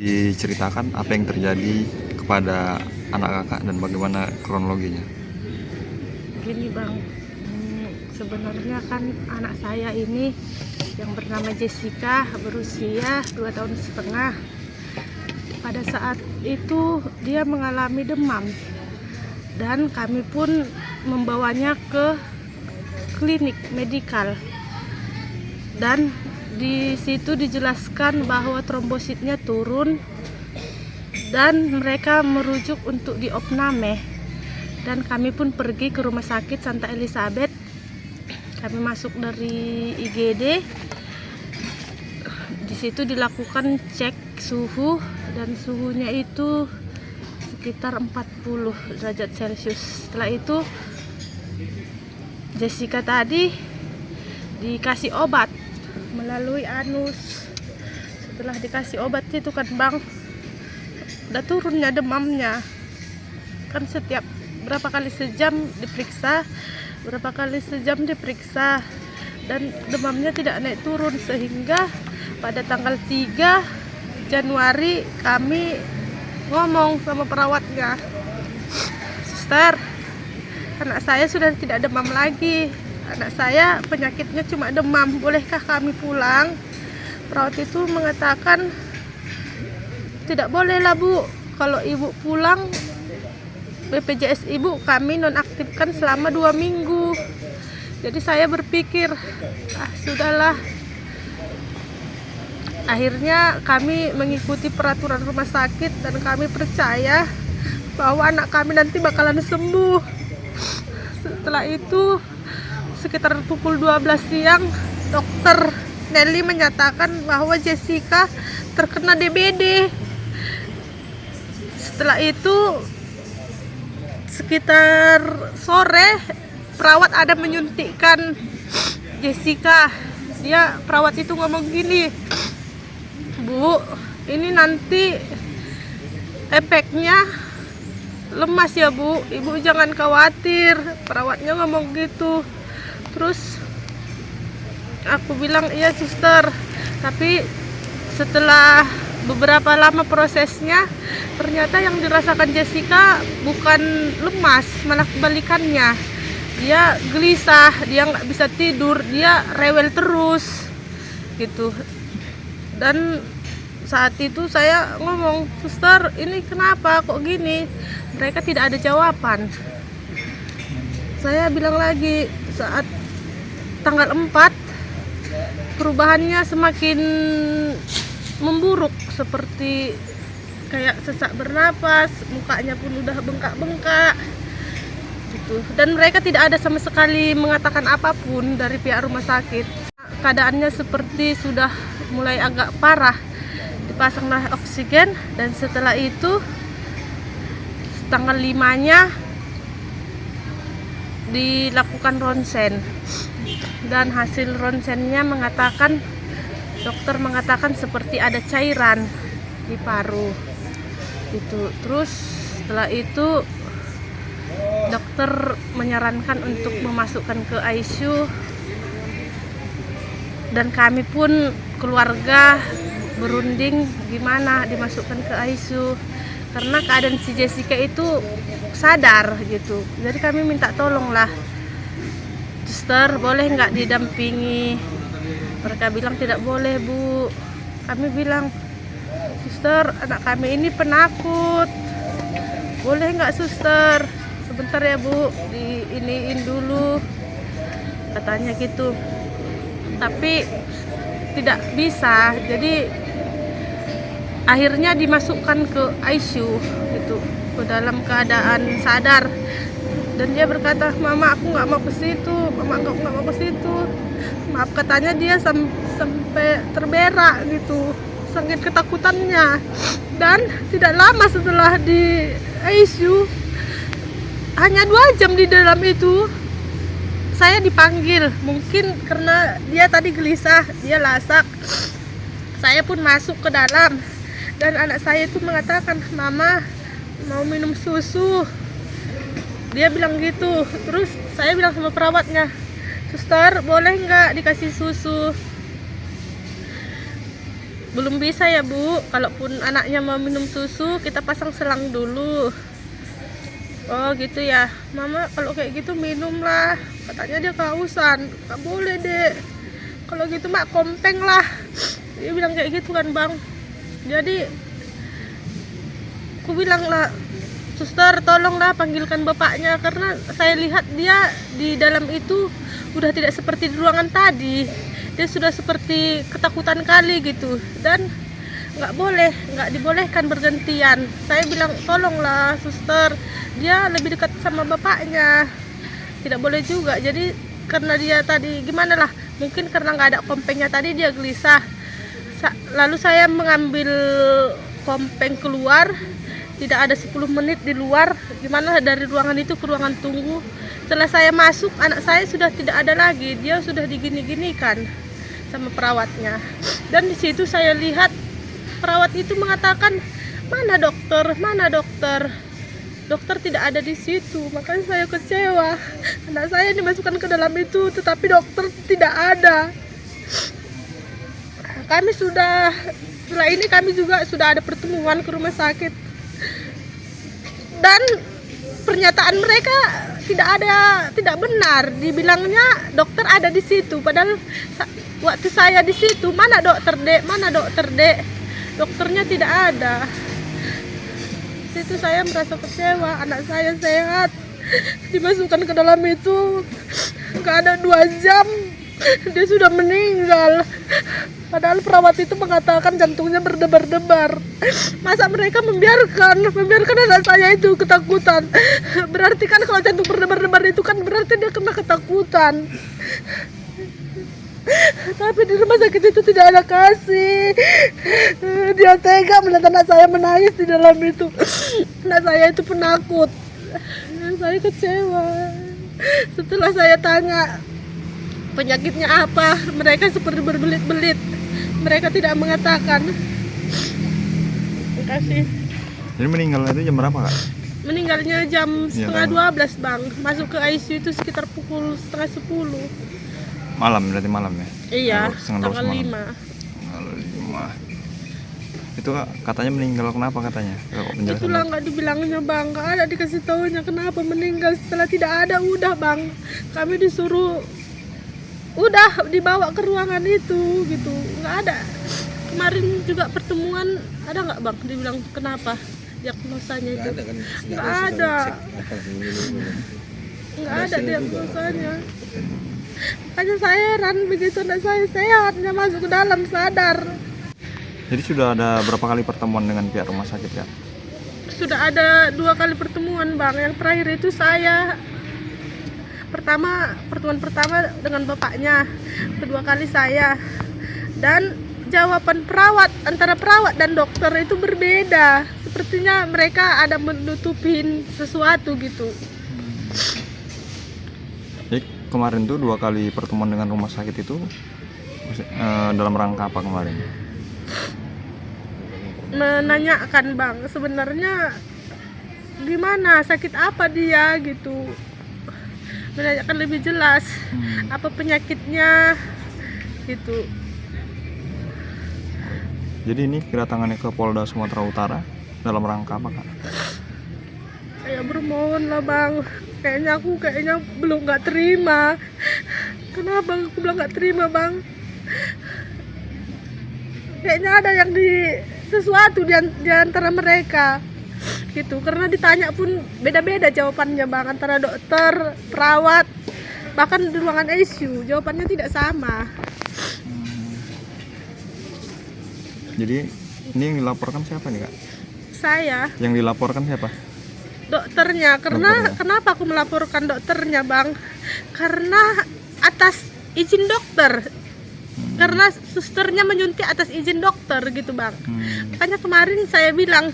Diceritakan apa yang terjadi kepada anak kakak dan bagaimana kronologinya. Gini bang, sebenarnya kan anak saya ini yang bernama Jessica berusia 2 tahun setengah. Pada saat itu dia mengalami demam dan kami pun membawanya ke klinik medikal, dan di situ dijelaskan bahwa trombositnya turun dan mereka merujuk untuk diopname. Dan kami pun pergi ke rumah sakit Santa Elizabeth. Kami masuk dari IGD. Di situ dilakukan cek suhu dan suhunya itu sekitar 40 derajat Celcius. Setelah itu Jessica tadi dikasih obat melalui anus. Setelah dikasih obat itu kan bang, udah turunnya demamnya. Kan setiap berapa kali sejam diperiksa, dan demamnya tidak naik turun, sehingga pada tanggal 3 Januari kami ngomong sama perawatnya, "Suster, anak saya sudah tidak demam lagi. Anak saya penyakitnya cuma demam. Bolehkah kami pulang?" Perawat itu mengatakan, "Tidak bolehlah Bu. Kalau Ibu pulang, BPJS Ibu kami nonaktifkan selama 2 minggu. Jadi saya berpikir, sudahlah. Akhirnya kami mengikuti peraturan rumah sakit dan kami percaya bahwa anak kami nanti bakalan sembuh. Setelah itu sekitar pukul 12 siang dokter Nelly menyatakan bahwa Jessica terkena DBD. Setelah itu sekitar sore perawat ada menyuntikkan Jessica. Perawat itu ngomong gini, "Bu, ini nanti efeknya lemas ya Bu, Ibu jangan khawatir." Perawatnya ngomong gitu. Terus aku bilang, "Iya suster." Tapi setelah beberapa lama prosesnya, ternyata yang dirasakan Jessica bukan lemas, malah kebalikannya. Dia gelisah, dia nggak bisa tidur, dia rewel terus gitu. Dan saat itu saya ngomong, "Suster, ini kenapa kok gini?" Mereka tidak ada jawaban. Saya bilang lagi, saat tanggal 4 perubahannya semakin memburuk, seperti kayak sesak bernapas, mukanya pun udah bengkak-bengkak gitu. Dan mereka tidak ada sama sekali mengatakan apapun dari pihak rumah sakit. Keadaannya seperti sudah mulai agak parah. Dipasanglah oksigen, dan setelah itu tanggal 5-nya dilakukan ronsen, dan hasil ronsennya dokter mengatakan seperti ada cairan di paru itu. Terus setelah itu dokter menyarankan untuk memasukkan ke ICU, dan kami pun keluarga berunding gimana dimasukkan ke ICU karena keadaan si Jessica itu sadar gitu. Jadi kami minta tolonglah, "Suster, boleh nggak didampingi?" Mereka bilang tidak boleh Bu. Kami bilang, "Suster, anak kami ini penakut. Boleh nggak suster? Sebentar ya Bu, diiniin dulu," katanya gitu. Tapi tidak bisa. Jadi akhirnya dimasukkan ke ICU itu ke dalam keadaan sadar. Dan dia berkata, "Mama, aku nggak mau ke situ. Mama, aku nggak mau ke situ." Maaf, katanya dia sampai terberak gitu, saking ketakutannya. Dan tidak lama setelah di ICU, hanya 2 jam di dalam itu, saya dipanggil. Mungkin karena dia tadi gelisah, dia lasak. Saya pun masuk ke dalam, dan anak saya itu mengatakan, "Mama, mau minum susu." Dia bilang gitu. Terus saya bilang sama perawatnya, "Suster, boleh nggak dikasih susu?" Belum bisa ya Bu, kalaupun anaknya mau minum susu kita pasang selang dulu. Oh gitu ya, Mama kalau kayak gitu minumlah, katanya dia kehausan. Gak boleh dek, kalau gitu mak kompeng lah, dia bilang kayak gitu kan Bang. Jadi aku bilang lah, suster tolonglah panggilkan bapaknya, karena saya lihat dia di dalam itu udah tidak seperti di ruangan tadi, dia sudah seperti ketakutan kali gitu, dan nggak dibolehkan bergantian. Saya bilang tolonglah suster, dia lebih dekat sama bapaknya, tidak boleh juga. Jadi karena dia tadi gimana lah, mungkin karena nggak ada kompengnya tadi dia gelisah. Lalu saya mengambil kompeng keluar, tidak ada 10 menit di luar, gimana dari ruangan itu ke ruangan tunggu. Setelah saya masuk, anak saya sudah tidak ada lagi, dia sudah digini-ginikan sama perawatnya. Dan di situ saya lihat perawat itu mengatakan, mana dokter, mana dokter. Dokter tidak ada di situ, makanya saya kecewa. Anak saya dimasukkan ke dalam itu, tetapi dokter tidak ada. Setelah ini kami juga sudah ada pertemuan ke rumah sakit. Dan pernyataan mereka tidak benar. Dibilangnya dokter ada di situ, padahal waktu saya di situ, mana dokter dek, mana dokter dek. Dokternya tidak ada. Situ saya merasa kecewa, anak saya sehat, dimasukkan ke dalam itu, nggak ada 2 jam dia sudah meninggal. Padahal perawat itu mengatakan jantungnya berdebar-debar. Masa mereka membiarkan anak saya itu ketakutan? Berarti kan kalau jantung berdebar-debar itu kan berarti dia kena ketakutan. Tapi di rumah sakit itu tidak ada kasih. Dia tega melihat anak saya menangis di dalam itu. Anak saya itu penakut. Saya kecewa. Setelah saya tanya penyakitnya apa, mereka seperti berbelit-belit. Mereka tidak mengatakan. Terima kasih. Jadi meninggal itu jam berapa Kak? Meninggalnya jam setengah 12 Bang. Masuk ke ICU itu sekitar pukul setengah 10. Malam, berarti malam ya? Iya, Setengah tanggal 5. Tanggal 5. Itu Kak, katanya meninggal kenapa katanya? Itulah nggak dibilangnya Bang, nggak ada dikasih tahunya kenapa meninggal. Setelah tidak ada, udah Bang, kami disuruh udah dibawa ke ruangan itu gitu, nggak ada. Kemarin juga pertemuan ada nggak Bang, dibilang kenapa diagnosanya itu? Nggak ada, nggak ada diagnosanya. Makanya saya heran, begitu anak saya sehat, dia masuk ke dalam sadar. Jadi sudah ada berapa kali pertemuan dengan pihak rumah sakit ya? Sudah ada 2 kali pertemuan Bang, yang terakhir itu saya pertemuan pertama dengan bapaknya, kedua kali saya. Dan jawaban antara perawat dan dokter itu berbeda. Sepertinya mereka ada menutupin sesuatu gitu. Jadi kemarin tuh 2 kali pertemuan dengan rumah sakit itu dalam rangka apa kemarin? Menanyakan Bang, sebenarnya gimana, sakit apa dia gitu. Menanyakan lebih jelas apa penyakitnya gitu. Jadi ini kedatangannya ke Polda Sumatera Utara dalam rangka apa Kak? Kayak bermohon lah Bang, kayaknya belum nggak terima. Kenapa aku bilang nggak terima Bang? Kayaknya ada yang sesuatu di antara mereka gitu, karena ditanya pun beda-beda jawabannya Bang, antara dokter, perawat, bahkan di ruangan ICU jawabannya tidak sama. Jadi ini yang dilaporkan siapa nih Kak? Saya. Yang dilaporkan siapa? Dokternya. Kenapa aku melaporkan dokternya Bang? Karena atas izin dokter. Karena susternya menyuntik atas izin dokter gitu Bang. Makanya kemarin saya bilang,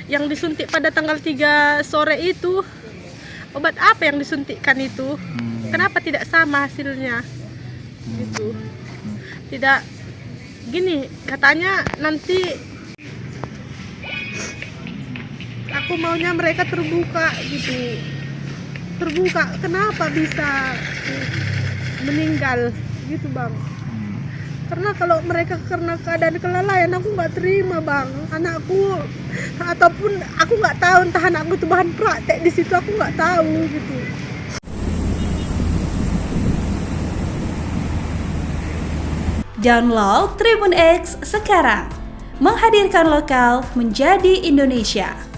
yang disuntik pada tanggal 3 sore itu, obat apa yang disuntikkan itu? Kenapa tidak sama hasilnya? Gitu. Tidak gini, katanya nanti aku maunya mereka terbuka gitu. Terbuka, kenapa bisa meninggal gitu Bang? Karena kalau mereka karena keadaan kelalaian, aku nggak terima bang. Anakku, ataupun aku nggak tahu entah anakku itu bahan praktek di situ, aku nggak tahu gitu. Download Tribun X sekarang, menghadirkan lokal menjadi Indonesia.